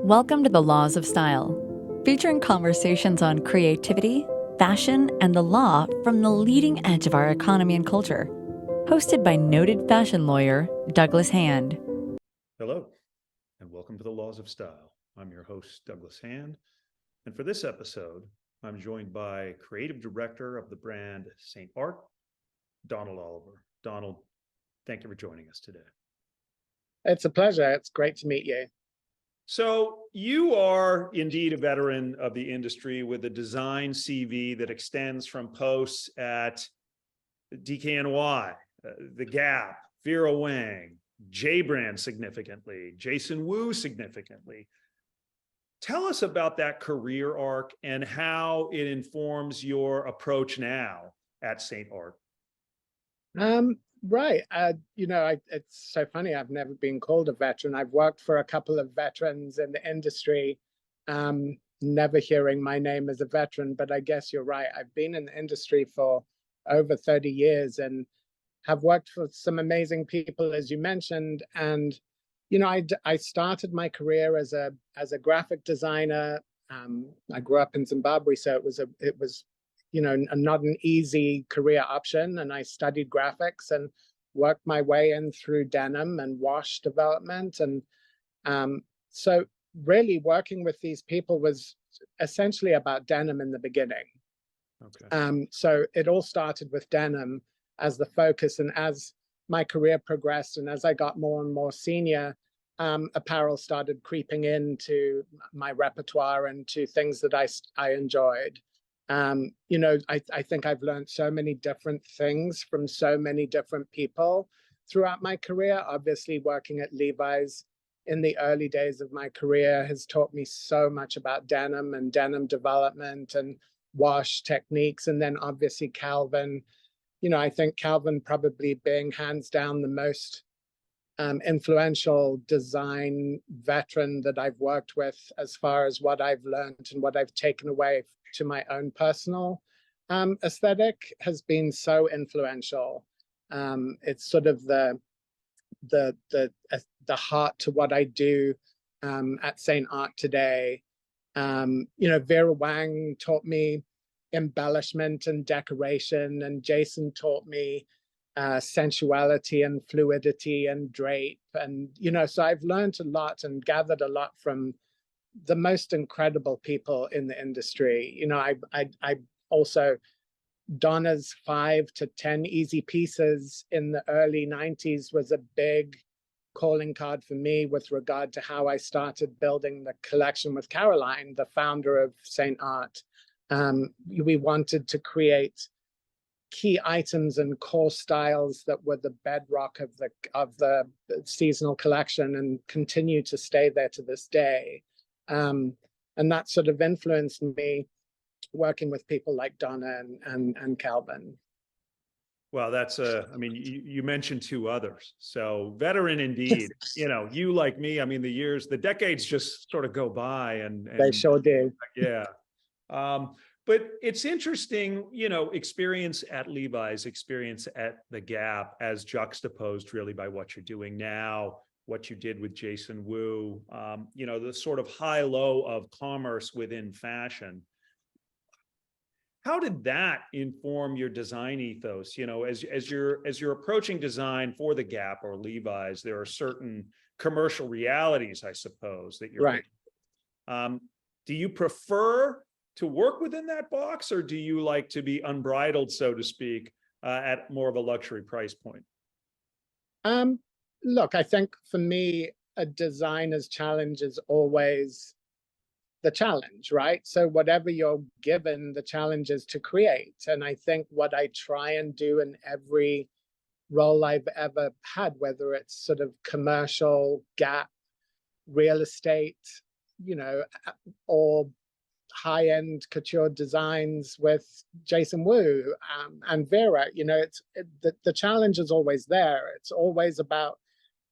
Welcome to the Laws of Style, featuring conversations on creativity, fashion, and the law from the leading edge of our economy and culture. Hosted by noted fashion lawyer Douglas Hand. Hello, and welcome to the Laws of Style. I'm your host, Douglas Hand, and for this episode, I'm joined by creative director of the brand St. Art, Donald Oliver. Donald, thank you for joining us today. It's a pleasure. It's great to meet you. So you are indeed a veteran of the industry with a design CV that extends from posts at DKNY, The Gap, Vera Wang, J-Brand significantly, Jason Wu significantly. Tell us about that career arc and how it informs your approach now at St. Art. Right. It's so funny. I've never been called a veteran. I've worked for a couple of veterans in the industry, never hearing my name as a veteran, but I guess you're right. I've been in the industry for over 30 years and have worked for some amazing people, as you mentioned. And, I started my career as a graphic designer. I grew up in Zimbabwe, so it was not an easy career option. And I studied graphics and worked my way in through denim and wash development. And so really working with these people was essentially about denim in the beginning. Okay. So it all started with denim as the focus. And as my career progressed and as I got more and more senior, apparel started creeping into my repertoire and to things that I enjoyed. I think I've learned so many different things from so many different people throughout my career. Obviously, working at Levi's in the early days of my career has taught me so much about denim and denim development and wash techniques. And then obviously Calvin, I think Calvin probably being hands down the most influential design veteran that I've worked with as far as what I've learned and what I've taken away to my own personal aesthetic has been so influential. It's sort of the heart to what I do at St. Art today. Vera Wang taught me embellishment and decoration, and Jason taught me sensuality and fluidity and drape. And, so I've learned a lot and gathered a lot from the most incredible people in the industry. I also, Donna's 5 to 10 easy pieces in the early 90s was a big calling card for me with regard to how I started building the collection with Caroline, the founder of St. Art. We wanted to create key items and core styles that were the bedrock of the seasonal collection and continue to stay there to this day. And that sort of influenced me working with people like Donna and Calvin. Well, you mentioned two others. So veteran indeed, you like me, the decades just sort of go by and They sure do. Yeah. But it's interesting, experience at Levi's, experience at the Gap as juxtaposed really by what you're doing now, what you did with Jason Wu, the sort of high-low of commerce within fashion. How did that inform your design ethos? As you're approaching design for the Gap or Levi's, there are certain commercial realities, I suppose, that you're right. Do you prefer to work within that box, or do you like to be unbridled, so to speak, at more of a luxury price point? Look, I think for me, a designer's challenge is always the challenge, right? So whatever you're given, the challenge is to create. And I think what I try and do in every role I've ever had, whether it's sort of commercial, Gap, real estate, or high-end couture designs with Jason Wu and Vera, the challenge is always there. It's always about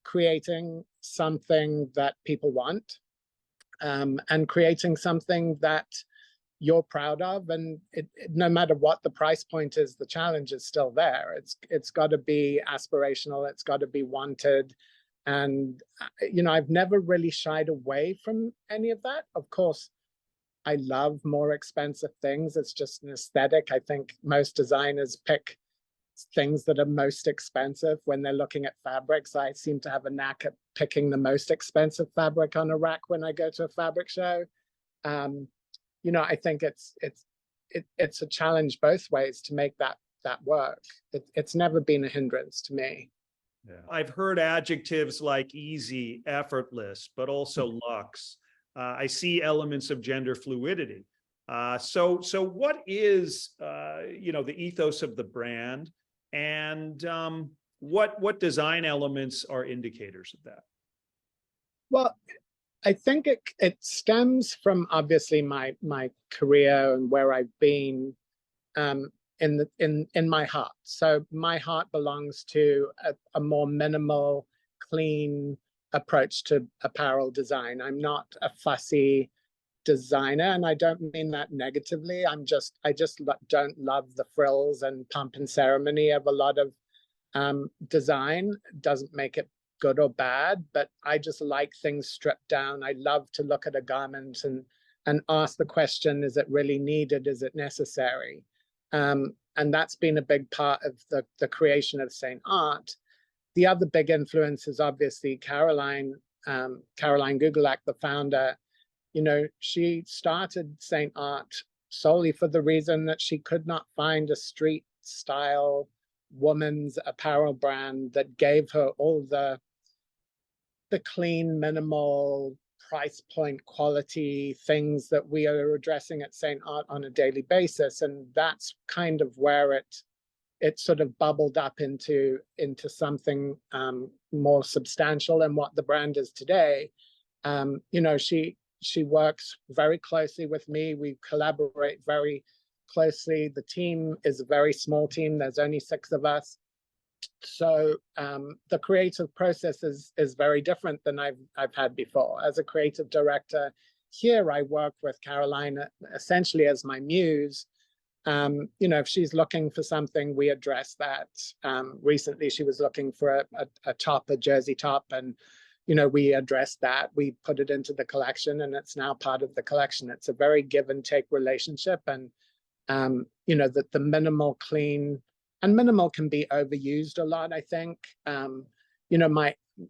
creating something that people want and creating something that you're proud of. And no matter what the price point is, the challenge is still there. It's got to be aspirational. It's got to be wanted. And, I've never really shied away from any of that. Of course, I love more expensive things. It's just an aesthetic. I think most designers pick things that are most expensive when they're looking at fabrics. I seem to have a knack at picking the most expensive fabric on a rack when I go to a fabric show. I think it's a challenge both ways to make that work. It's never been a hindrance to me. Yeah. I've heard adjectives like easy, effortless, but also luxe. I see elements of gender fluidity. So what is, the ethos of the brand, and what design elements are indicators of that? Well, I think it stems from obviously my career and where I've been in my heart. So my heart belongs to a more minimal, clean approach to apparel design. I'm not a fussy designer, and I don't mean that negatively. I just don't love the frills and pomp and ceremony of a lot of design. Doesn't make it good or bad, but I just like things stripped down. I love to look at a garment and ask the question, is it really needed? Is it necessary? And that's been a big part of the creation of Saint Art. The other big influence is obviously Caroline Gugulak, the founder. She started Saint Art solely for the reason that she could not find a street style woman's apparel brand that gave her all the clean, minimal, price point, quality things that we are addressing at Saint Art on a daily basis. And that's kind of where it sort of bubbled up into something more substantial than what the brand is today. She works very closely with me. We collaborate very closely. The team is a very small team. There's only 6 of us. So the creative process is very different than I've had before. As a creative director here, I work with Caroline essentially as my muse. If she's looking for something, we address that. Recently, she was looking for a jersey top, and we addressed that. We put it into the collection, and it's now part of the collection. It's a very give and take relationship, and that the minimal, clean. And minimal can be overused a lot, I think.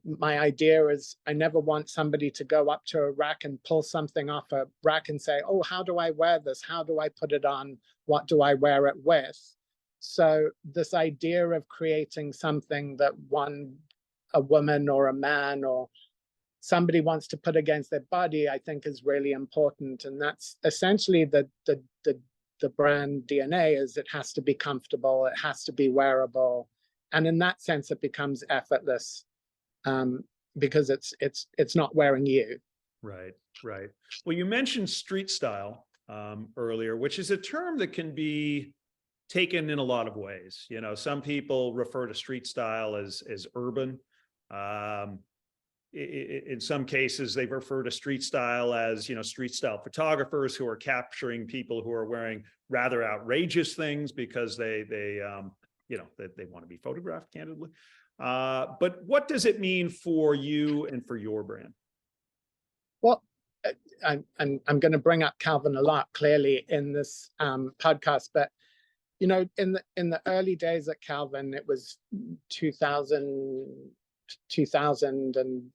My idea is I never want somebody to go up to a rack and pull something off a rack and say, oh, how do I wear this? How do I put it on? What do I wear it with? So this idea of creating something that a woman or a man or somebody wants to put against their body, I think is really important. And that's essentially the brand DNA. Is it has to be comfortable, it has to be wearable, and in that sense it becomes effortless, because it's not wearing you. Right. Well, you mentioned street style earlier, which is a term that can be taken in a lot of ways. Some people refer to street style as urban. In some cases, they refer to street style as, street style photographers who are capturing people who are wearing rather outrageous things because they want to be photographed, candidly. But what does it mean for you and for your brand? Well, I'm going to bring up Calvin a lot, clearly, in this podcast, but in the early days at Calvin, it was 2000 and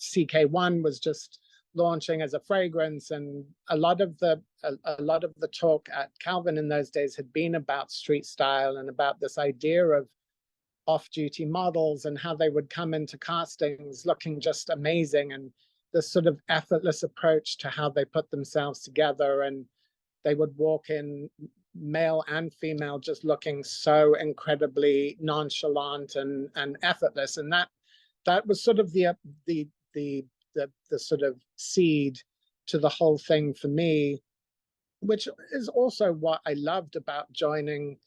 CK1 was just launching as a fragrance, and a lot of the talk at Calvin in those days had been about street style and about this idea of off-duty models and how they would come into castings looking just amazing, and this sort of effortless approach to how they put themselves together, and they would walk in, male and female, just looking so incredibly nonchalant and effortless. And that was sort of the sort of seed to the whole thing for me, which is also what I loved about joining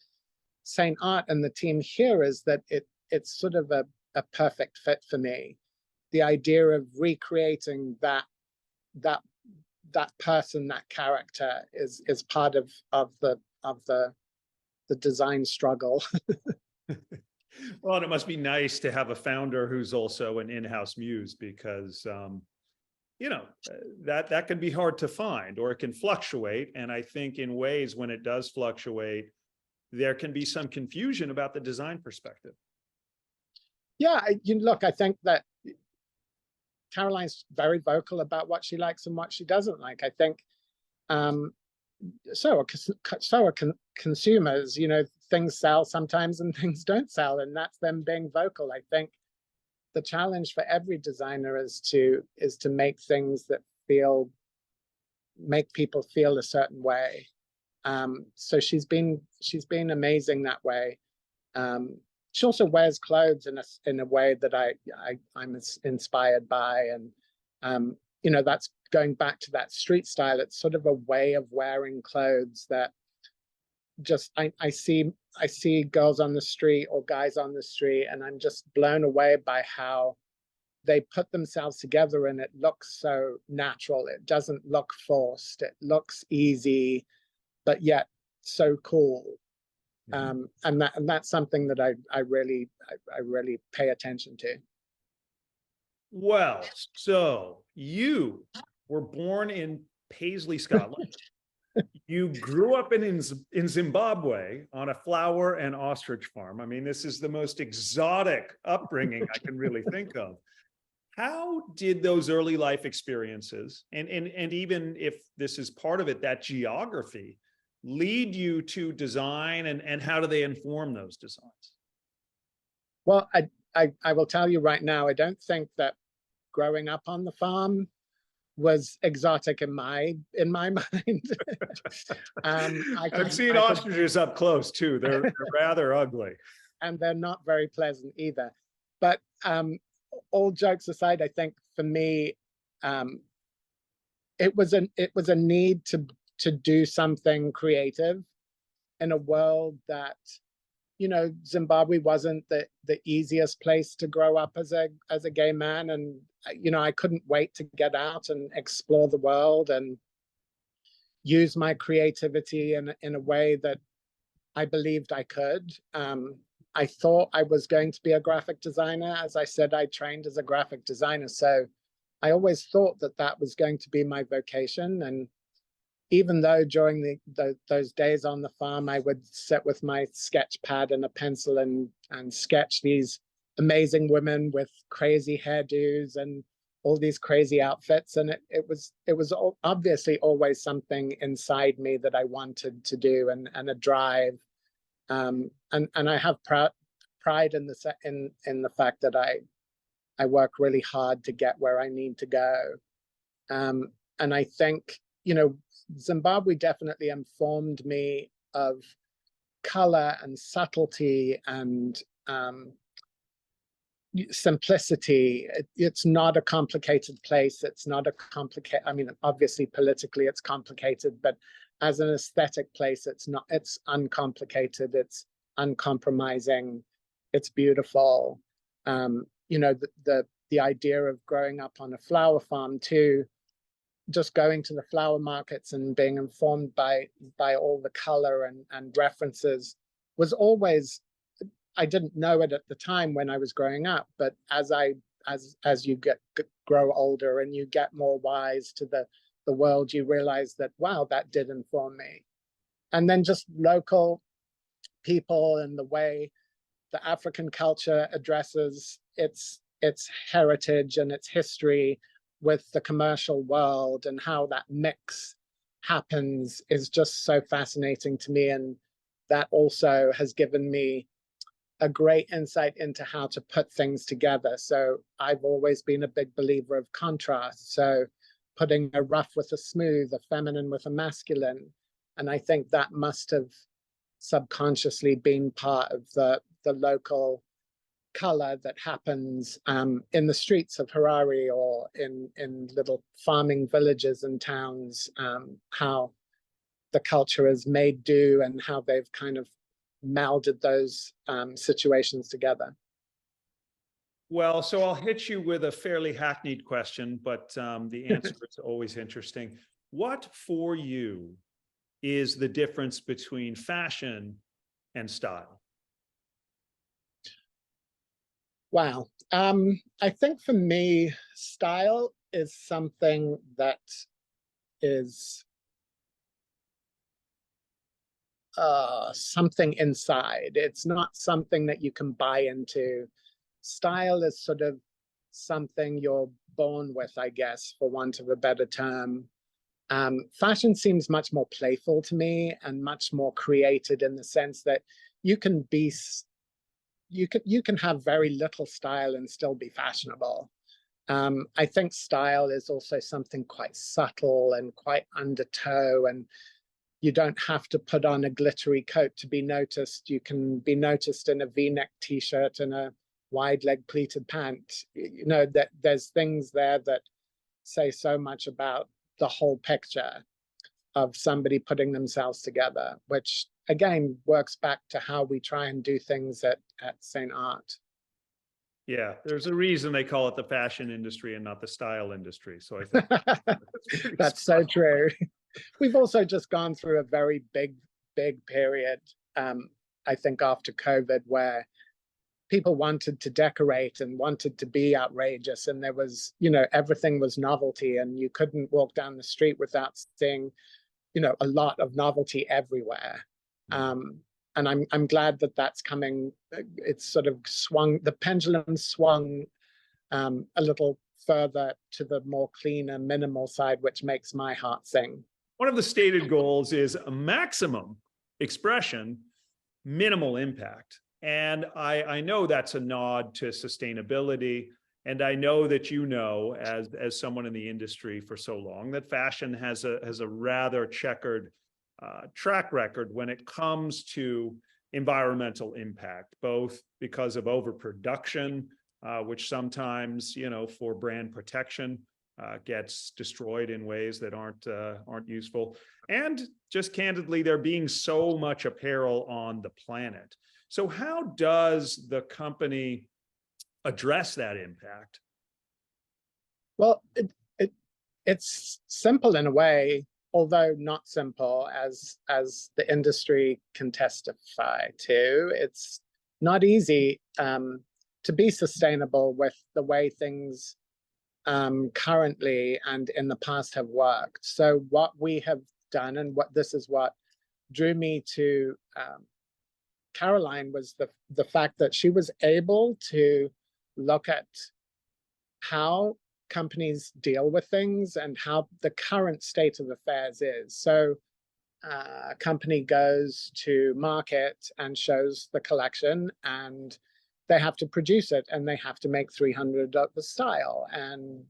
Saint Art and the team here, is that it's sort of a perfect fit for me. The idea of recreating that person, that character, is part of the design struggle. Well, and it must be nice to have a founder who's also an in-house muse because, that can be hard to find or it can fluctuate. And I think in ways when it does fluctuate, there can be some confusion about the design perspective. Yeah, look, I think that Caroline's very vocal about what she likes and what she doesn't like. I think so are consumers. Things sell sometimes and things don't sell, and that's them being vocal. I think the challenge for every designer is to make things that make people feel a certain way. So she's been amazing that way. She also wears clothes in a way that I'm inspired by, and that's going back to that street style. It's sort of a way of wearing clothes that just I see girls on the street or guys on the street, and I'm just blown away by how they put themselves together, and it looks so natural. It doesn't look forced. It looks easy, but yet so cool. And that's something that I really pay attention to. Well, so you were born in Paisley, Scotland. You grew up in Zimbabwe on a flower and ostrich farm. I mean, this is the most exotic upbringing I can really think of. How did those early life experiences, and even if this is part of it, that geography, lead you to design, and how do they inform those designs? Well, I will tell you right now, I don't think that growing up on the farm was exotic in my mind. I've seen ostriches up close too. They're rather ugly, and they're not very pleasant either. But all jokes aside, I think for me, it was a need to do something creative in a world that, Zimbabwe wasn't the easiest place to grow up as a gay man. And, I couldn't wait to get out and explore the world and use my creativity in a way that I believed I could. I thought I was going to be a graphic designer. As I said, I trained as a graphic designer. So I always thought that was going to be my vocation. And even though during those days on the farm, I would sit with my sketch pad and a pencil and sketch these amazing women with crazy hairdos and all these crazy outfits. And it was obviously always something inside me that I wanted to do, and a drive. And I have pride in the fact that I work really hard to get where I need to go. And I think, Zimbabwe definitely informed me of color and subtlety and simplicity. It's not a complicated place. It's not a complicated, obviously politically it's complicated, but as an aesthetic place, it's not. It's uncomplicated. It's uncompromising. It's beautiful. The idea of growing up on a flower farm too, just going to the flower markets and being informed by all the color and references was always. I didn't know it at the time when I was growing up, but as you grow older and you get more wise to the world, you realize that, wow, that did inform me. And then just local people and the way the African culture addresses its heritage and its history with the commercial world, and how that mix happens is just so fascinating to me. And that also has given me a great insight into how to put things together. So I've always been a big believer of contrast. So putting a rough with a smooth, a feminine with a masculine. And I think that must have subconsciously been part of the local color that happens in the streets of Harare or in little farming villages and towns, how the culture is made do and how they've kind of melded those situations together. Well, so I'll hit you with a fairly hackneyed question, but the answer is always interesting. What for you is the difference between fashion and style? Wow. I think for me, style is something that is something inside. It's not something that you can buy into. Style is sort of something you're born with, I guess, for want of a better term. Fashion seems much more playful to me and much more created in the sense that you can be you can have very little style and still be fashionable. I think style is also something quite subtle and quite undertow, and you don't have to put on a glittery coat to be noticed. You can be noticed in a V-neck t-shirt and a wide leg pleated pant. You know, that there's things there that say so much about the whole picture of somebody putting themselves together, which again works back to how we try and do things at St. Art. Yeah, there's a reason they call it the fashion industry and not the style industry. So I think that's so true. We've also just gone through a very big period, I think, after COVID, where people wanted to decorate and wanted to be outrageous. And there was, you know, everything was novelty, and you couldn't walk down the street without seeing, you know, a lot of novelty everywhere. And I'm glad that that's coming. It's sort of swung, the pendulum swung a little further to the more cleaner, minimal side, which makes my heart sing. one of the stated goals is a maximum expression, minimal impact. And I know that's a nod to sustainability. And I know that, you know, as someone in the industry for so long, that fashion has a rather checkered track record when it comes to environmental impact, both because of overproduction, which sometimes, you know, for brand protection, gets destroyed in ways that aren't useful, and just candidly, there being so much apparel on the planet. So how does the company address that impact? Well, it's simple in a way, although not simple, as the industry can testify to. It's not easy to be sustainable with the way things currently and in the past have worked. So what we have done, and this is what drew me to Caroline, was the fact that she was able to look at how companies deal with things and how the current state of affairs is. So a company goes to market and shows the collection, and they have to produce it, and they have to make 300 of the style. And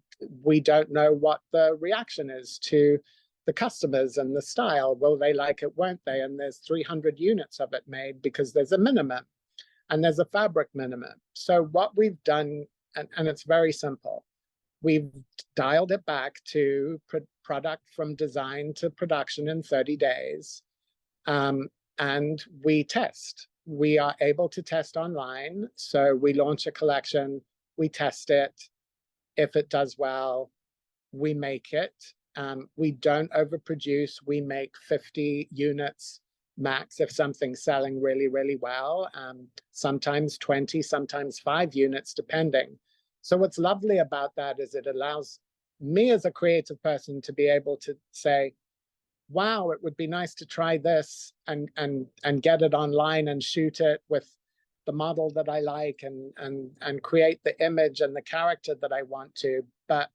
we don't know what the reaction is to the customers and the style. Will they like it, won't they? And there's 300 units of it made because there's a minimum and there's a fabric minimum. So what we've done, and it's very simple, we've dialed it back to product from design to production in 30 days. And we test. We are able to test online. So we launch a collection, we test it. If it does well, we make it. We don't overproduce. We make 50 units max if something's selling really, really well. Sometimes 20, sometimes 5 units, depending. So what's lovely about that is it allows me as a creative person to be able to say, wow, it would be nice to try this and get it online and shoot it with the model that I like and create the image and the character that I want to. But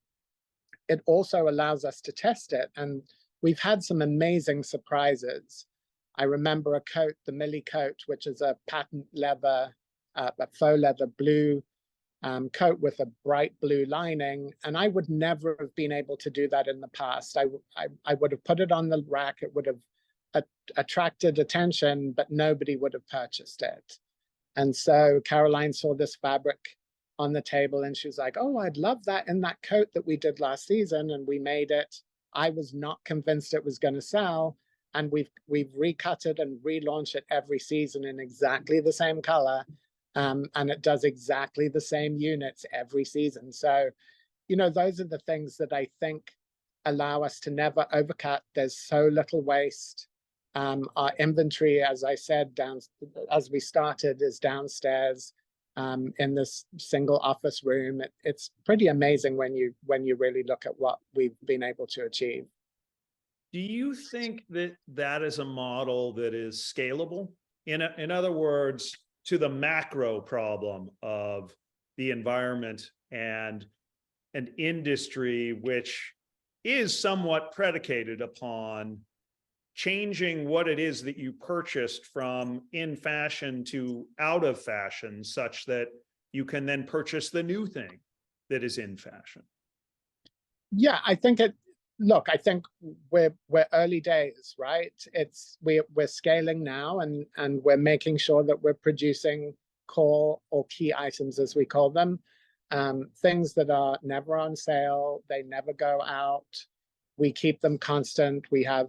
it also allows us to test it. And we've had some amazing surprises. I remember a coat, the Millie coat, which is a patent leather, a faux leather blue coat with a bright blue lining. And I would never have been able to do that in the past. I would have put it on the rack. It would have attracted attention, but nobody would have purchased it. And so Caroline saw this fabric on the table and she was like, oh, I'd love that in that coat that we did last season. And we made it. I was not convinced it was going to sell. And we've recut it and relaunched it every season in exactly the same color. And it does exactly the same units every season. So, you know, those are the things that I think allow us to never overcut. There's so little waste. Our inventory, as I said, as we started, is downstairs. in this single office room. It's pretty amazing when you really look at what we've been able to achieve. Do you think that that is a model that is scalable? In other words, to the macro problem of the environment and an industry which is somewhat predicated upon changing what it is that you purchased from in fashion to out of fashion, such that you can then purchase the new thing that is in fashion? Yeah, I think look, I think we're early days, right? We're scaling now, and we're making sure that we're producing core or key items, as we call them, things that are never on sale, they never go out. We keep them constant. We have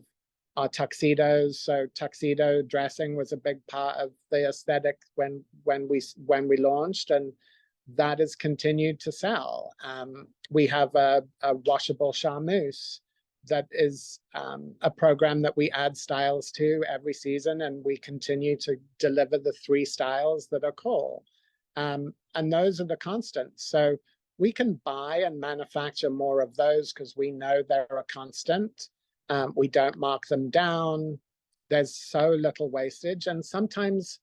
our tuxedos, so tuxedo dressing was a big part of the aesthetic when we launched, and that has continued to sell. We have a washable charmeuse that is a program that we add styles to every season, and we continue to deliver the 3 styles that are core. And those are the constants. So we can buy and manufacture more of those because we know they're a constant. We don't mark them down. There's so little wastage. And sometimes,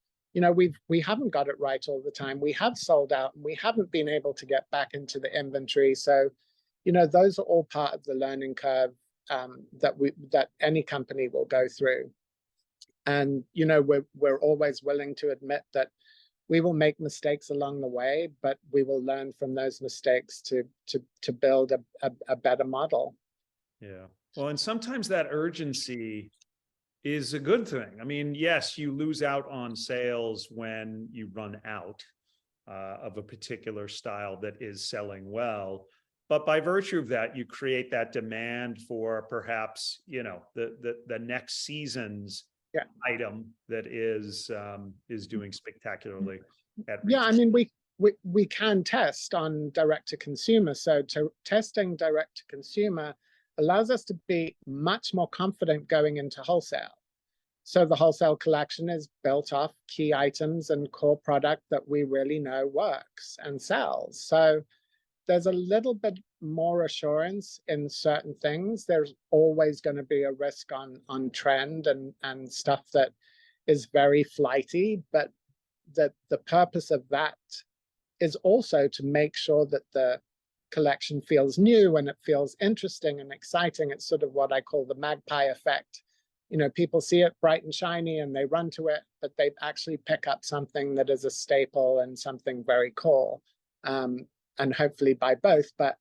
we haven't got it right all the time. We have sold out and we haven't been able to get back into the inventory. So, those are all part of the learning curve that any company will go through. And, we're always willing to admit that we will make mistakes along the way, but we will learn from those mistakes to build a better model. Yeah. Well, and sometimes that urgency is a good thing. I mean, yes, you lose out on sales when you run out of a particular style that is selling well. But by virtue of that, you create that demand for perhaps, the next season's item that is doing spectacularly at retail. Yeah, I mean, we can test on direct to consumer. So testing direct to consumer allows us to be much more confident going into wholesale. So the wholesale collection is built off key items and core product that we really know works and sells. So there's a little bit more assurance in certain things. There's always going to be a risk on trend and stuff that is very flighty, but the purpose of that is also to make sure that the collection feels new and it feels interesting and exciting. It's sort of what I call the Magpie effect. People see it bright and shiny and they run to it, but they actually pick up something that is a staple and something very core, and hopefully buy both. But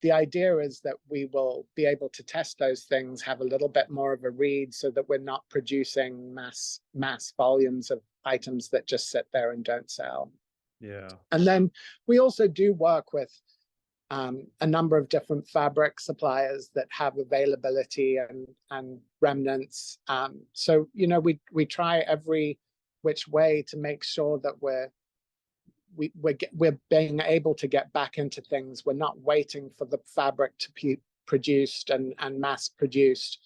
the idea is that we will be able to test those things, have a little bit more of a read, so that we're not producing mass volumes of items that just sit there and don't sell. Yeah. And then we also do work with a number of different fabric suppliers that have availability and remnants. So, we try every which way to make sure that we're being able to get back into things. We're not waiting for the fabric to be produced and mass produced,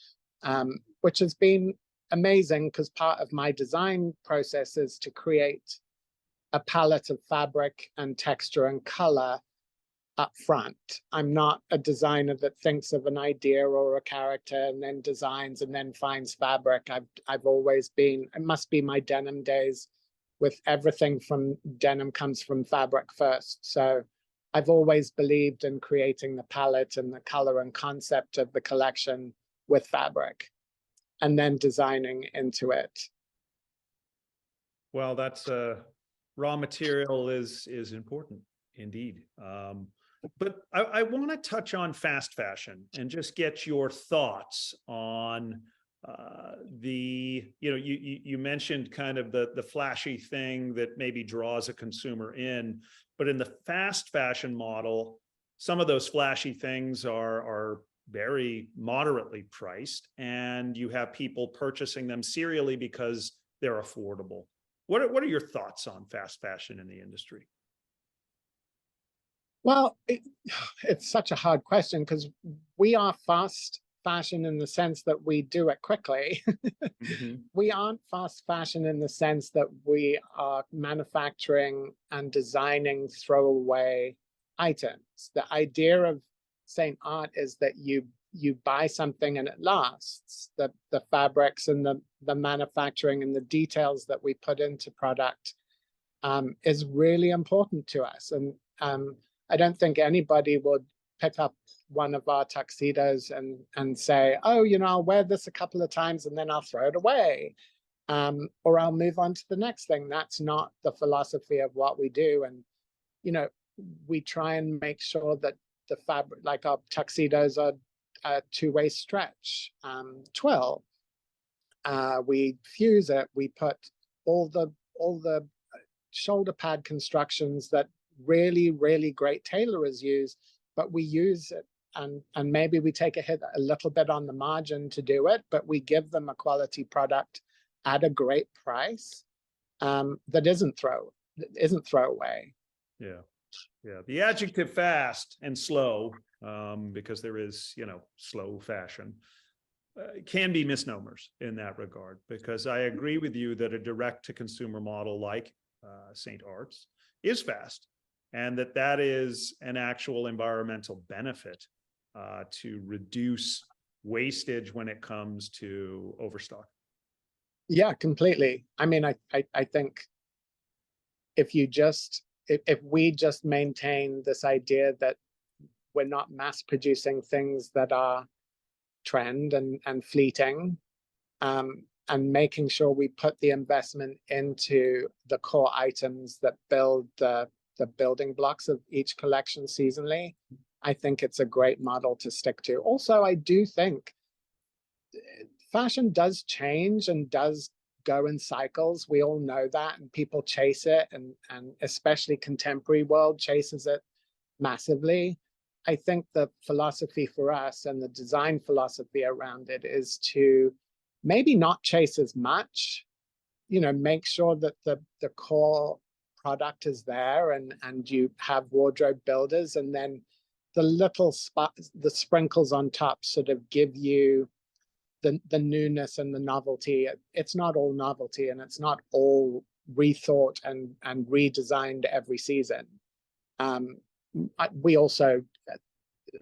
which has been amazing because part of my design process is to create a palette of fabric and texture and color up front. I'm not a designer that thinks of an idea or a character and then designs and then finds fabric. I've always been, it must be my denim days, with everything from denim comes from fabric first. So I've always believed in creating the palette and the color and concept of the collection with fabric and then designing into it. Well, that's raw material is important indeed. But I want to touch on fast fashion and just get your thoughts on you mentioned kind of the flashy thing that maybe draws a consumer in, but in the fast fashion model, some of those flashy things are very moderately priced, and you have people purchasing them serially because they're affordable. What are your thoughts on fast fashion in the industry? Well, it's such a hard question because we are fast fashion in the sense that we do it quickly. Mhm. We aren't fast fashion in the sense that we are manufacturing and designing throwaway items. The idea of Saint Art is that you buy something and it lasts. The fabrics and the manufacturing and the details that we put into product is really important to us. And I don't think anybody would pick up one of our tuxedos and say, oh, I'll wear this a couple of times and then I'll throw it away. Or I'll move on to the next thing. That's not the philosophy of what we do. And, we try and make sure that the fabric, like our tuxedos, are a two-way stretch twill. We fuse it. We put all the shoulder pad constructions that really, really great tailorers use, but we use it, and maybe we take a hit a little bit on the margin to do it, but we give them a quality product at a great price that isn't throwaway. Yeah. Yeah. The adjective fast and slow, because there is, slow fashion, can be misnomers in that regard, because I agree with you that a direct to consumer model like St. Art's is fast, and that is an actual environmental benefit to reduce wastage when it comes to overstock. Yeah, completely. I mean, I think if we just maintain this idea that we're not mass producing things that are trend and fleeting, and making sure we put the investment into the core items that build the building blocks of each collection seasonally, I think it's a great model to stick to. Also, I do think fashion does change and does go in cycles. We all know that, and people chase it, and especially contemporary world chases it massively. I think the philosophy for us and the design philosophy around it is to maybe not chase as much, make sure that the core product is there, and you have wardrobe builders, and then the little the sprinkles on top sort of give you the newness and the novelty. It's not all novelty, and it's not all rethought and redesigned every season. We also,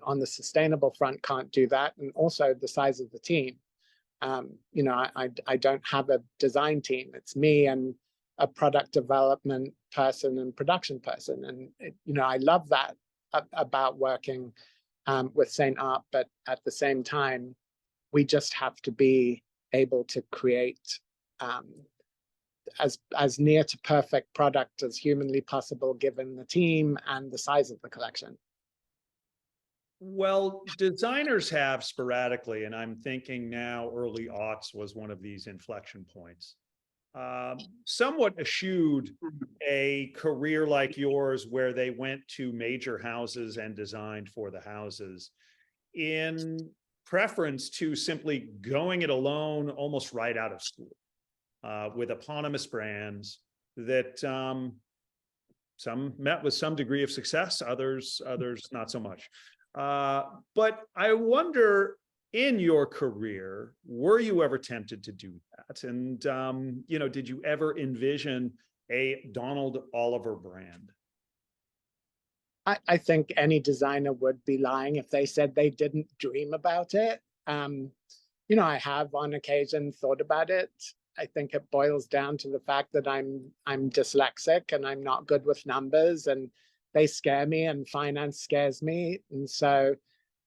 on the sustainable front, can't do that, and also the size of the team. I don't have a design team. It's me and a product development person and production person, and I love that about working with Saint Art. But at the same time, we just have to be able to create as near to perfect product as humanly possible, given the team and the size of the collection. Well, designers have sporadically, and I'm thinking now early aughts was one of these inflection points, somewhat eschewed a career like yours where they went to major houses and designed for the houses in preference to simply going it alone almost right out of school, with eponymous brands that some met with some degree of success, others not so much. But I wonder, in your career, were you ever tempted to do that? And, did you ever envision a Donald Oliver brand? I think any designer would be lying if they said they didn't dream about it. I have on occasion thought about it. I think it boils down to the fact that I'm dyslexic and I'm not good with numbers, and they scare me, and finance scares me. And so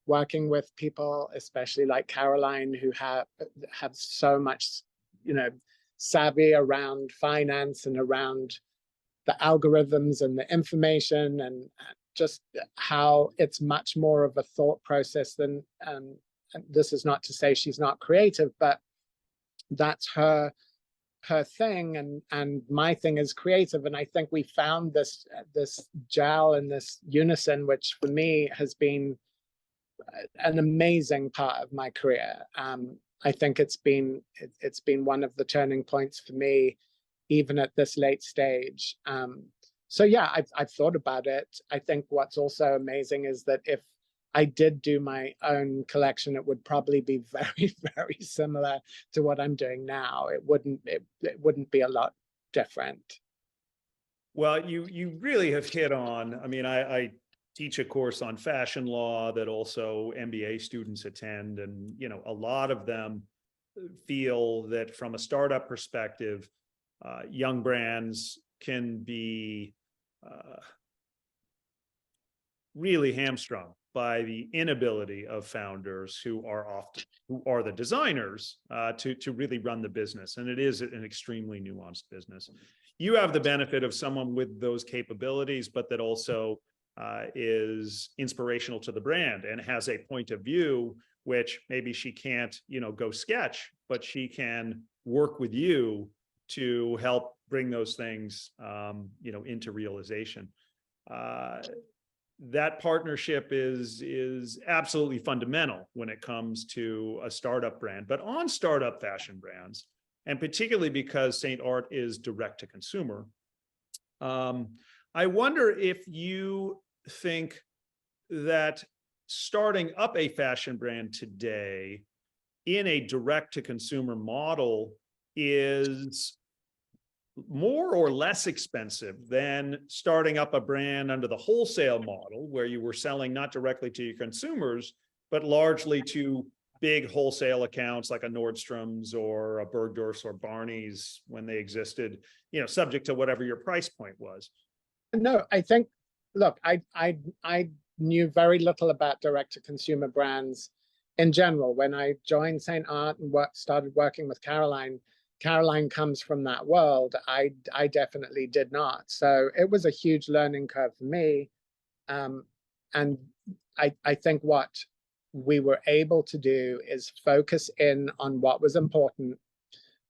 working with people, especially like Caroline, who have so much, savvy around finance and around the algorithms and the information, and just how it's much more of a thought process than, and this is not to say she's not creative, but that's her thing, and my thing is creative. And I think we found this gel and this unison, which for me has been an amazing part of my career. I think it's been one of the turning points for me, even at this late stage. So yeah, I've thought about it. I think what's also amazing is that if I did do my own collection, it would probably be very, very similar to what I'm doing now. It wouldn't be a lot different. Well, you really have hit on, I mean, I teach a course on fashion law that also MBA students attend. And, you know, a lot of them feel that from a startup perspective, young brands can be really hamstrung by the inability of founders who are the designers to really run the business. And it is an extremely nuanced business. You have the benefit of someone with those capabilities, but that also is inspirational to the brand and has a point of view, which maybe she can't, you know, go sketch, but she can work with you to help bring those things, you know, into realization. That partnership is absolutely fundamental when it comes to a startup brand. But on startup fashion brands, and particularly because Saint Art is direct to consumer, I wonder if you think that starting up a fashion brand today in a direct to consumer model is more or less expensive than starting up a brand under the wholesale model, where you were selling not directly to your consumers, but largely to big wholesale accounts like a Nordstrom's or a Bergdorf's or Barney's when they existed, you know, subject to whatever your price point was. No, I think, look, I knew very little about direct to consumer brands in general. When I joined Saint Art and started working with Caroline comes from that world. I definitely did not. So it was a huge learning curve for me. And I think what we were able to do is focus in on what was important.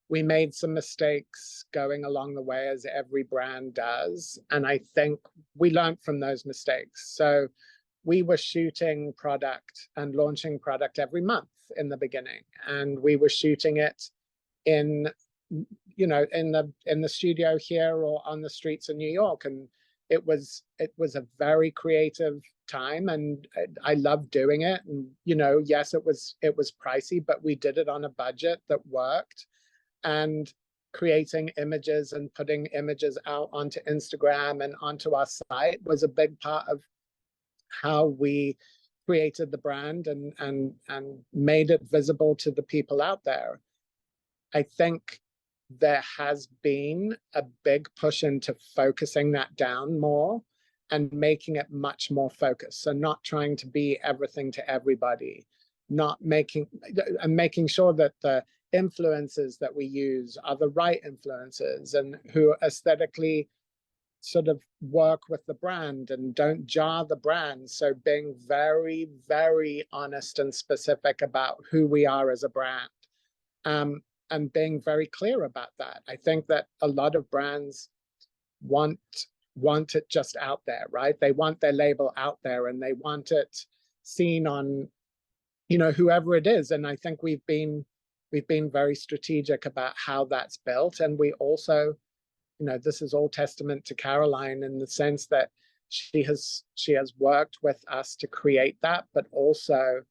We made some mistakes going along the way, as every brand does. And I think we learned from those mistakes. So we were shooting product and launching product every month in the beginning. And we were shooting it in, you know, in the studio here or on the streets of New York. And it was a very creative time, and I loved doing it. And, you know, yes, it was pricey, but we did it on a budget that worked. And creating images and putting images out onto Instagram and onto our site was a big part of how we created the brand and made it visible to the people out there. I think there has been a big push into focusing that down more and making it much more focused. So not trying to be everything to everybody, making sure that the influencers that we use are the right influencers and who aesthetically sort of work with the brand and don't jar the brand. So being very, very honest and specific about who we are as a brand, and being very clear about that. I think that a lot of brands want it just out there, right? They want their label out there and they want it seen on, you know, whoever it is. And I think we've been very strategic about how that's built. And we also, you know, this is all testament to Caroline in the sense that she has worked with us to create that, but also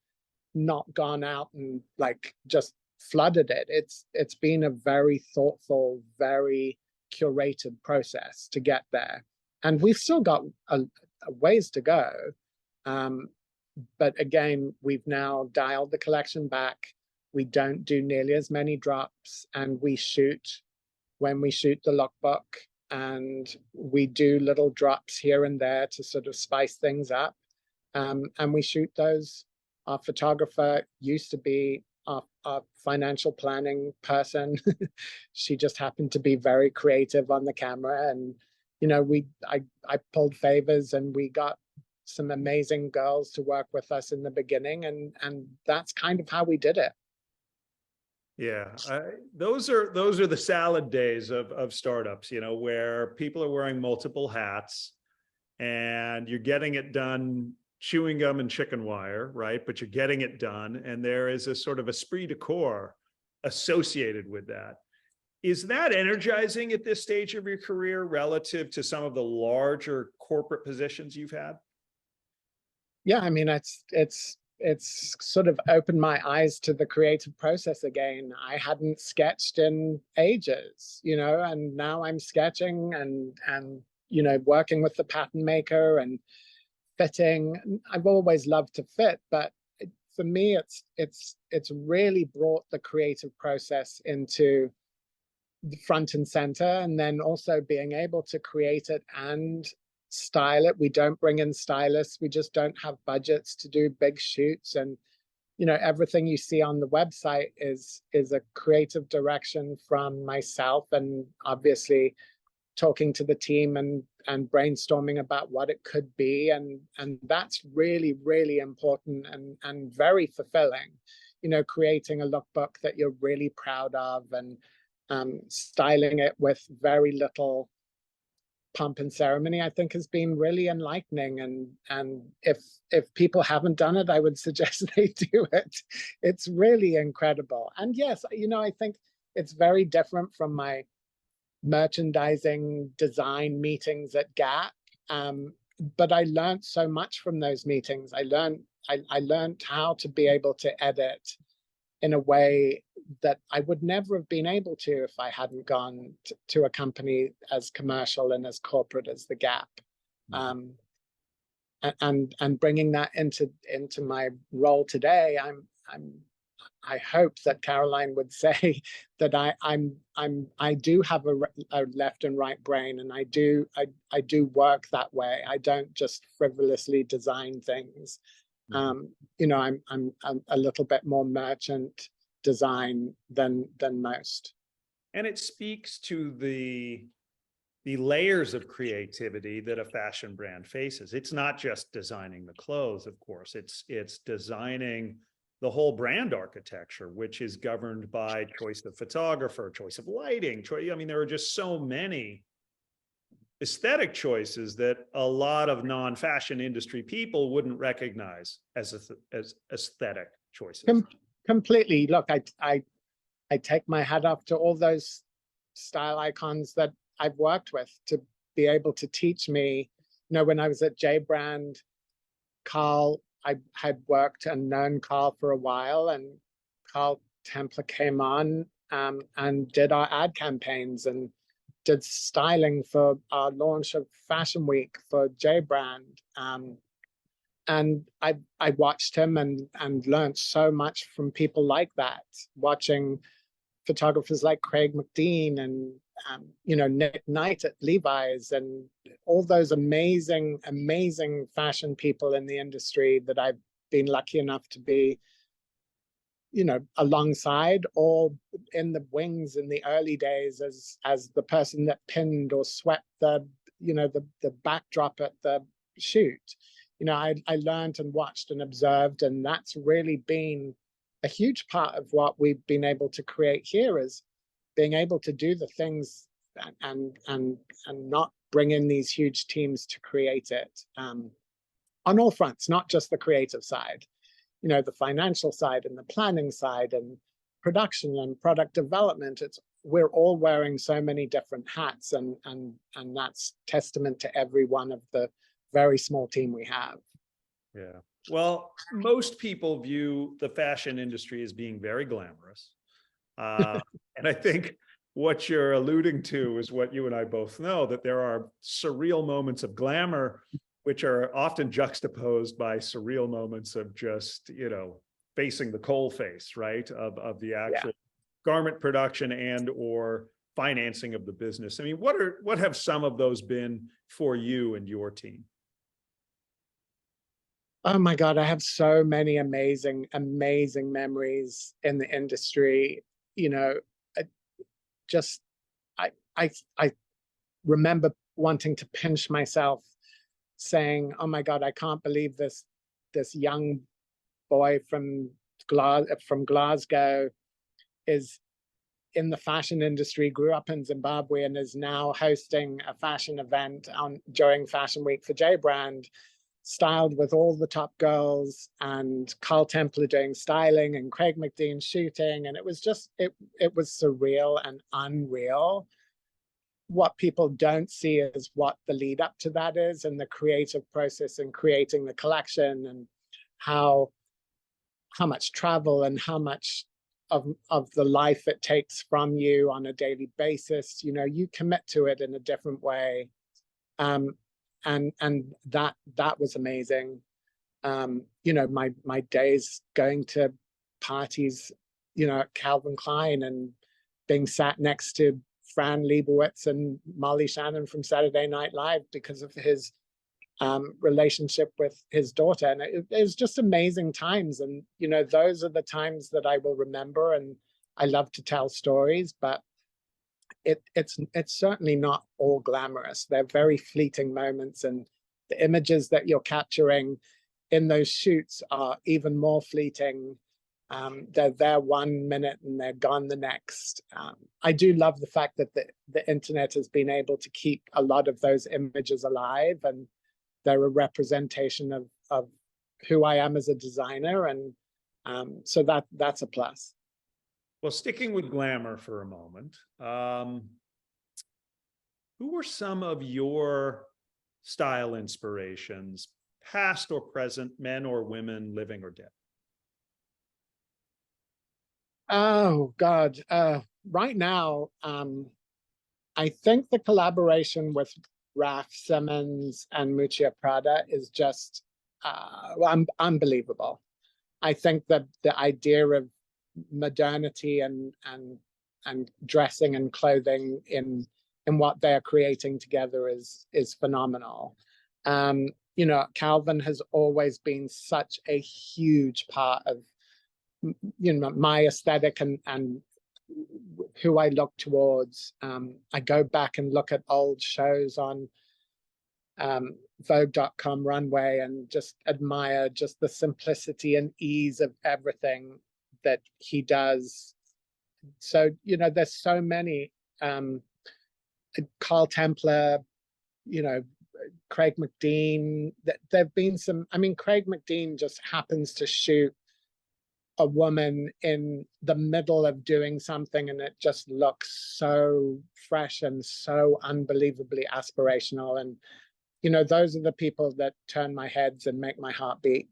not gone out and like just flooded it. It's been a very thoughtful, very curated process to get there. And we've still got a ways to go. But again, we've now dialed the collection back. We don't do nearly as many drops, and when we shoot the lookbook, and we do little drops here and there to sort of spice things up. And we shoot those. Our photographer used to be our financial planning person. She just happened to be very creative on the camera. And, you know, I pulled favors and we got some amazing girls to work with us in the beginning. And that's kind of how we did it. Yeah, those are the salad days of startups, you know, where people are wearing multiple hats and you're getting it done chewing gum and chicken wire, right? But you're getting it done. And there is a sort of esprit de corps associated with that. Is that energizing at this stage of your career relative to some of the larger corporate positions you've had? Yeah, I mean, it's sort of opened my eyes to the creative process again. I hadn't sketched in ages, and now I'm sketching and working with the pattern maker and fitting. I've always loved to fit, but for me, it's really brought the creative process into the front and center, and then also being able to create it and style it. We don't bring in stylists. We just don't have budgets to do big shoots. And everything you see on the website is a creative direction from myself, and obviously talking to the team and brainstorming about what it could be. And that's really, really important and very fulfilling. Creating a lookbook that you're really proud of, and styling it with very little pomp and ceremony, I think has been really enlightening. And if people haven't done it, I would suggest they do it. It's really incredible. And yes, I think it's very different from my merchandising design meetings at Gap. But I learned so much from those meetings. I learned how to be able to edit in a way that I would never have been able to if I hadn't gone to a company as commercial and as corporate as the Gap. And bringing that into my role today, I hope that Caroline would say that I do have a left and right brain, and I do work that way. I don't just frivolously design things. I'm a little bit more merchant design than most. And it speaks to the layers of creativity that a fashion brand faces. It's not just designing the clothes, of course. It's designing the whole brand architecture, which is governed by choice of photographer, choice of lighting. I mean, there are just so many aesthetic choices that a lot of non-fashion industry people wouldn't recognize as aesthetic choices. Completely. Look, I take my hat off to all those style icons that I've worked with to be able to teach me. When I was at J Brand, Carl, I had worked and known Carl for a while, and Carl Templer came on and did our ad campaigns and did styling for our launch of Fashion Week for J Brand. And I watched him and learned so much from people like that, watching photographers like Craig McDean and Nick Knight at Levi's, and all those amazing fashion people in the industry that I've been lucky enough to be alongside, or in the wings in the early days as the person that pinned or swept the backdrop at the shoot. I learned and watched and observed, and that's really been a huge part of what we've been able to create here, is being able to do the things and not bring in these huge teams to create it on all fronts, not just the creative side, the financial side and the planning side and production and product development. We're all wearing so many different hats, and that's testament to every one of the very small team we have. Yeah. Well, most people view the fashion industry as being very glamorous. And I think what you're alluding to is what you and I both know, that there are surreal moments of glamour, which are often juxtaposed by surreal moments of just, facing the coal face, right? Of the actual garment production and or financing of the business. I mean, what have some of those been for you and your team? Oh my God, I have so many amazing memories in the industry. I remember wanting to pinch myself, saying, "Oh my God, I can't believe this young boy from Glasgow is in the fashion industry, grew up in Zimbabwe, and is now hosting a fashion event during Fashion Week for J Brand, styled with all the top girls, and Carl Templer doing styling and Craig McDean shooting." And it was just, it was surreal and unreal. what people don't see is what the lead up to that is, and the creative process in creating the collection, and how much travel and how much of the life it takes from you on a daily basis. You know, you commit to it in a different way. And that was amazing. You know, my days going to parties, you know, at Calvin Klein, and being sat next to Fran Lebowitz and Molly Shannon from Saturday Night Live because of his relationship with his daughter. And it was just amazing times. And, you know, those are the times that I will remember. And I love to tell stories, but it's certainly not all glamorous. They're very fleeting moments, and the images that you're capturing in those shoots are even more fleeting. They're there 1 minute and they're gone the next. I do love the fact that the internet has been able to keep a lot of those images alive, and they're a representation of who I am as a designer. And so that's a plus. Well, sticking with glamour for a moment, who were some of your style inspirations, past or present, men or women, living or dead? Oh God. Right now, I think the collaboration with Raf Simons and Miuccia Prada is just unbelievable. I think that the idea of modernity and dressing and clothing in what they're creating together is phenomenal. You know, Calvin has always been such a huge part of, you know, my aesthetic and who I look towards. I go back and look at old shows on Vogue.com runway and just admire just the simplicity and ease of everything that he does. So, you know, there's so many, Carl Templer, you know, Craig McDean. There've been some, I mean, Craig McDean just happens to shoot a woman in the middle of doing something, and it just looks so fresh and so unbelievably aspirational. And, you know, those are the people that turn my heads and make my heart beat.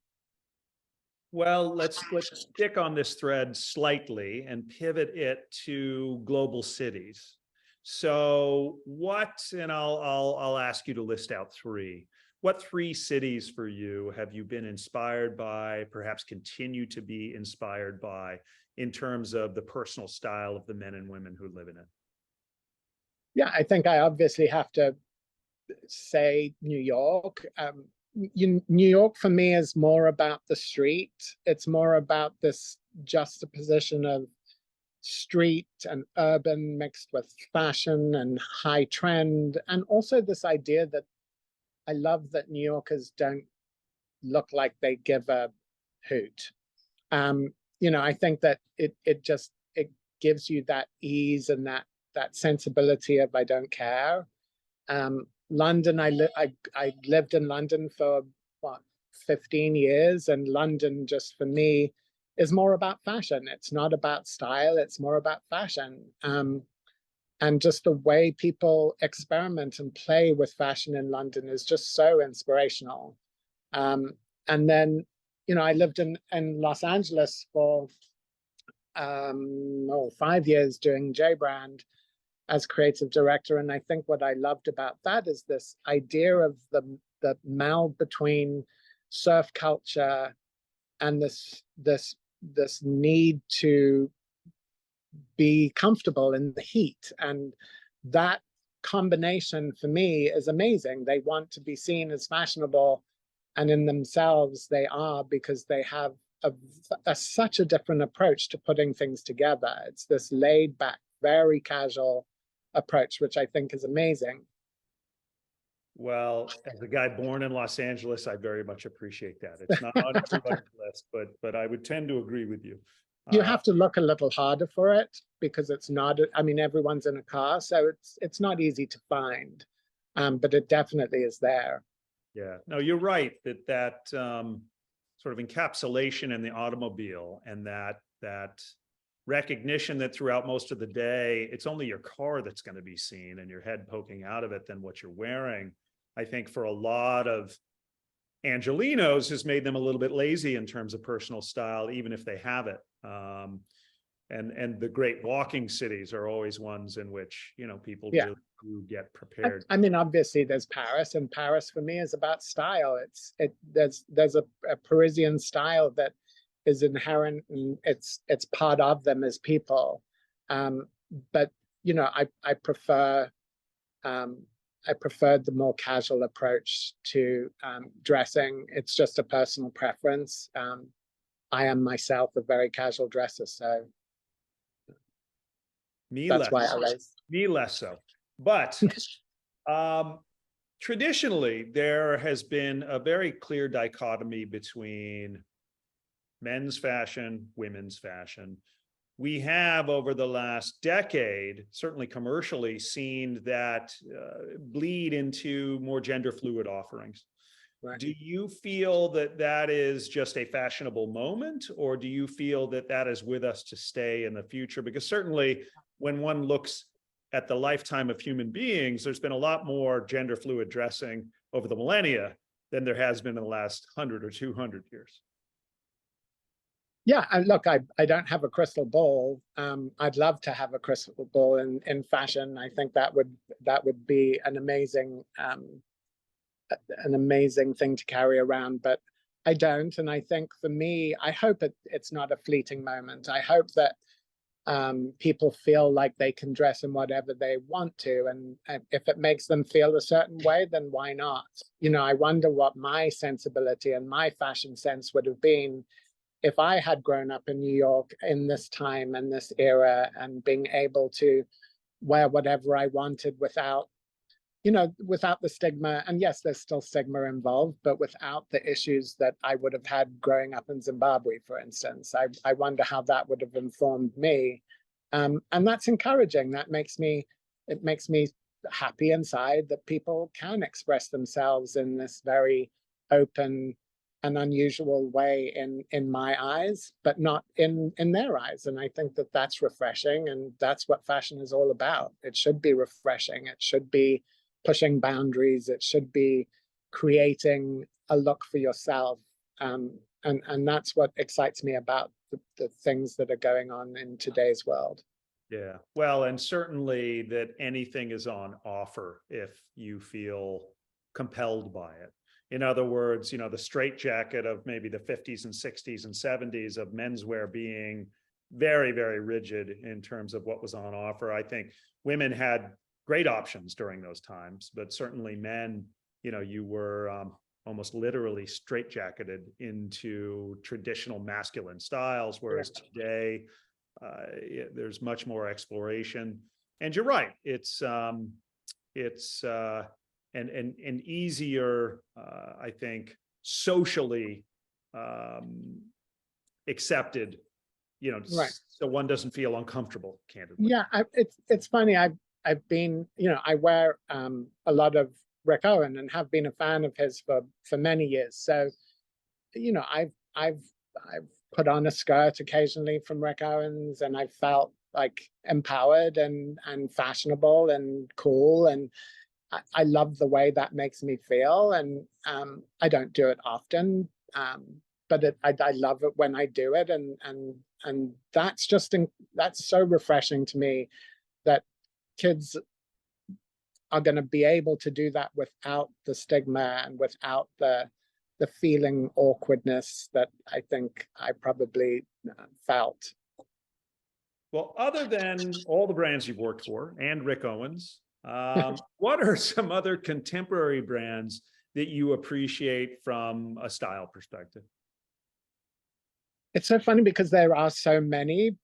Well, let's stick on this thread slightly and pivot it to global cities. So what, and I'll ask you to list out three. What three cities for you have you been inspired by, perhaps continue to be inspired by, in terms of the personal style of the men and women who live in it? Yeah, I think I obviously have to say New York. New York for me is more about the street. It's more about this juxtaposition of street and urban mixed with fashion and high trend. And also this idea that I love that New Yorkers don't look like they give a hoot. You know, I think that it gives you that ease and that sensibility of I don't care. London, I lived in London for what, 15 years, and London just for me is more about fashion. It's not about style, it's more about fashion. And just the way people experiment and play with fashion in London is just so inspirational. And then, you know, I lived in Los Angeles for 5 years doing J Brand as creative director. And I think what I loved about that is this idea of the meld between surf culture and this need to be comfortable in the heat. And that combination for me is amazing. They want to be seen as fashionable, and in themselves they are, because they have such a different approach to putting things together. It's this laid back, very casual approach, which I think is amazing. Well, as a guy born in Los Angeles, I very much appreciate that. It's not on everybody's list, but I would tend to agree with you. You have to look a little harder for it, because it's not, I mean, everyone's in a car, so it's not easy to find, but it definitely is there. Yeah, no, you're right that sort of encapsulation in the automobile, and that recognition that throughout most of the day, it's only your car that's going to be seen and your head poking out of it than what you're wearing, I think for a lot of Angelenos has made them a little bit lazy in terms of personal style, even if they have it. And the great walking cities are always ones in which, you know, people Yeah. really do get prepared. I mean, obviously there's Paris, and Paris for me is about style. There's a Parisian style that is inherent, and it's part of them as people. But you know, I prefer the more casual approach to dressing. It's just a personal preference. I am myself a very casual dresser, so that's why I like. Me less so. But traditionally, there has been a very clear dichotomy between men's fashion, women's fashion. We have, over the last decade, certainly commercially, seen that bleed into more gender fluid offerings. Right. Do you feel that that is just a fashionable moment, or do you feel that that is with us to stay in the future? Because certainly when one looks at the lifetime of human beings, there's been a lot more gender fluid dressing over the millennia than there has been in the last 100 or 200 years. Yeah, and look, I don't have a crystal ball. I'd love to have a crystal ball in fashion. I think that would be an amazing thing to carry around, but I don't. And I think for me, I hope it's not a fleeting moment. I hope that people feel like they can dress in whatever they want to, and if it makes them feel a certain way, then why not? You know, I wonder what my sensibility and my fashion sense would have been if I had grown up in New York in this time and this era, and being able to wear whatever I wanted without, you know, without the stigma. And yes, there's still stigma involved, but without the issues that I would have had growing up in Zimbabwe, for instance. I wonder how that would have informed me. And that's encouraging. It makes me happy inside that people can express themselves in this very open and unusual way in my eyes, but not in their eyes. And I think that that's refreshing, and that's what fashion is all about. It should be refreshing. It should be pushing boundaries. It should be creating a look for yourself. And that's what excites me about the things that are going on in today's world. Yeah, well, and certainly that anything is on offer if you feel compelled by it. In other words, you know, the straitjacket of maybe the 50s and 60s and 70s of menswear being very, very rigid in terms of what was on offer. I think women had great options during those times, but certainly men, you know, you were almost literally straitjacketed into traditional masculine styles, whereas today there's much more exploration. And you're right, it's an easier, I think, socially accepted, you know, right. So one doesn't feel uncomfortable, candidly. Yeah, it's funny. I've been, you know, I wear a lot of Rick Owen and have been a fan of his for many years. So, you know, I've put on a skirt occasionally from Rick Owens, and I felt like empowered and fashionable and cool, and I love the way that makes me feel. And I don't do it often, but I love it when I do it, and that's that's so refreshing to me that kids are going to be able to do that without the stigma and without the feeling awkwardness that I think I probably felt. Well, other than all the brands you've worked for and Rick Owens, what are some other contemporary brands that you appreciate from a style perspective? It's so funny because there are so many,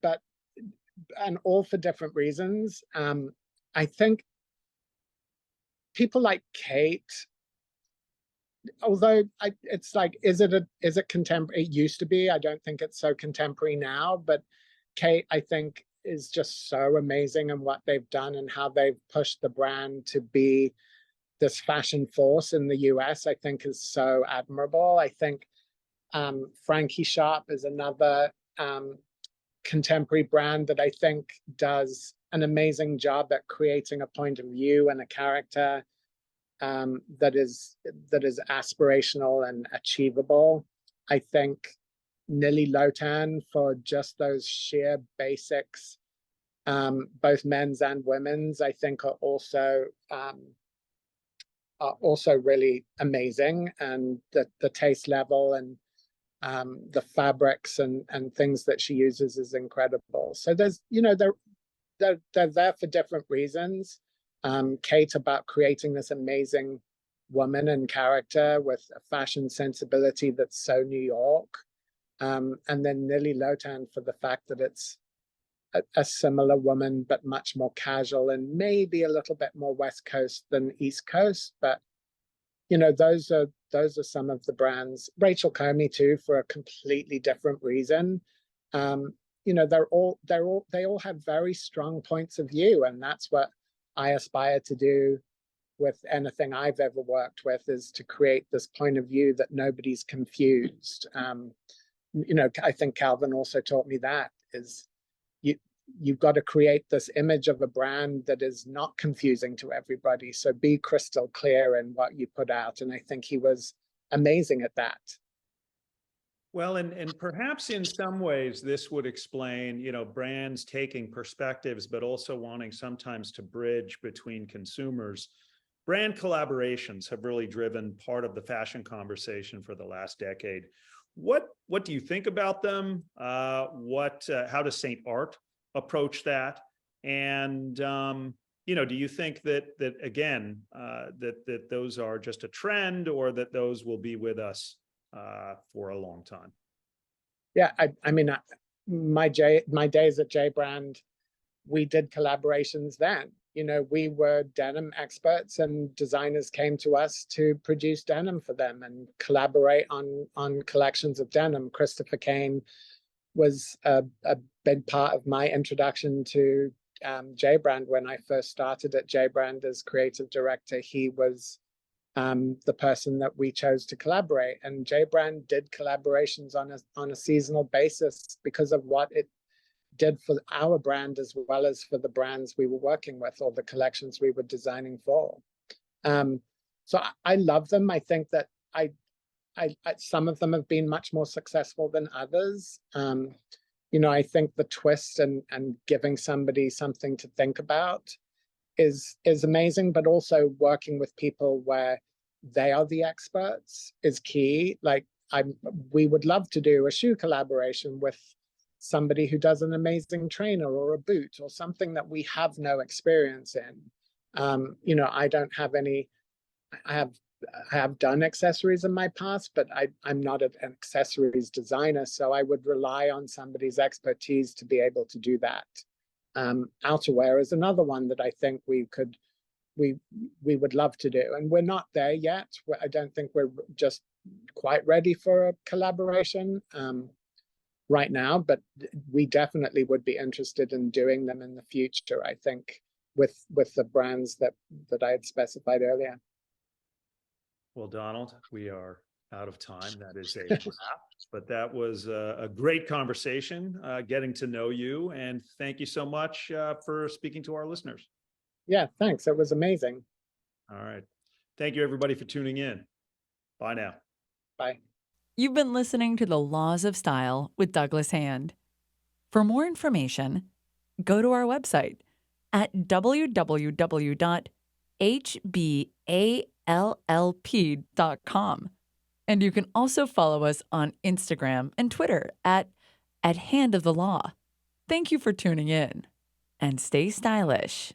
and all for different reasons. I think people like Kate, although it's like, is it contemporary? It used to be. I don't think it's so contemporary now, but Kate, I think, is just so amazing in what they've done and how they've pushed the brand to be this fashion force in the US, I think is so admirable. I think Frankie Sharp is another contemporary brand that I think does an amazing job at creating a point of view and a character that is aspirational and achievable. I think Nili Lotan, for just those sheer basics, both men's and women's, I think are also really amazing, and the taste level and the fabrics and things that she uses is incredible. So there's, they're there for different reasons. Kate, about creating this amazing woman and character with a fashion sensibility that's so New York. And then Nili Lotan for the fact that it's a similar woman, but much more casual and maybe a little bit more West Coast than East Coast. But those are some of the brands. Rachel Comey too, for a completely different reason. They all have very strong points of view, and that's what I aspire to do with anything I've ever worked with, is to create this point of view that nobody's confused. I think Calvin also taught me that is you've got to create this image of a brand that is not confusing to everybody. So be crystal clear in what you put out. And I think he was amazing at that. Well, and perhaps in some ways this would explain, brands taking perspectives, but also wanting sometimes to bridge between consumers. Brand collaborations have really driven part of the fashion conversation for the last decade. What do you think about them? How does Saint Art approach that? And do you think that again that those are just a trend, or that those will be with us for a long time? Yeah, I mean, my days at J Brand, we did collaborations then. We were denim experts, and designers came to us to produce denim for them and collaborate on collections of denim. Christopher Kane was a big part of my introduction to J Brand. When I first started at J Brand as creative director, he was the person that we chose to collaborate. And J Brand did collaborations on a seasonal basis because of what it did for our brand, as well as for the brands we were working with or the collections we were designing for. So I love them. I think that some of them have been much more successful than others. I think the twist and giving somebody something to think about is amazing, but also working with people where they are the experts is key. Like we would love to do a shoe collaboration with somebody who does an amazing trainer or a boot or something that we have no experience in. I don't have any. I have done accessories in my past, but I'm not an accessories designer, so I would rely on somebody's expertise to be able to do that. Outerwear is another one that I think we would love to do, and we're not there yet. I don't think we're just quite ready for a collaboration right now, but we definitely would be interested in doing them in the future, I think, with the brands that I had specified earlier. Well, Donald, we are out of time. That is a wrap, but that was a great conversation, getting to know you, and thank you so much for speaking to our listeners. Yeah, thanks. It was amazing. All right. Thank you, everybody, for tuning in. Bye now. Bye. You've been listening to The Laws of Style with Douglas Hand. For more information, go to our website at www.hballp.com. And you can also follow us on Instagram and Twitter at Hand of the Law. Thank you for tuning in, and stay stylish.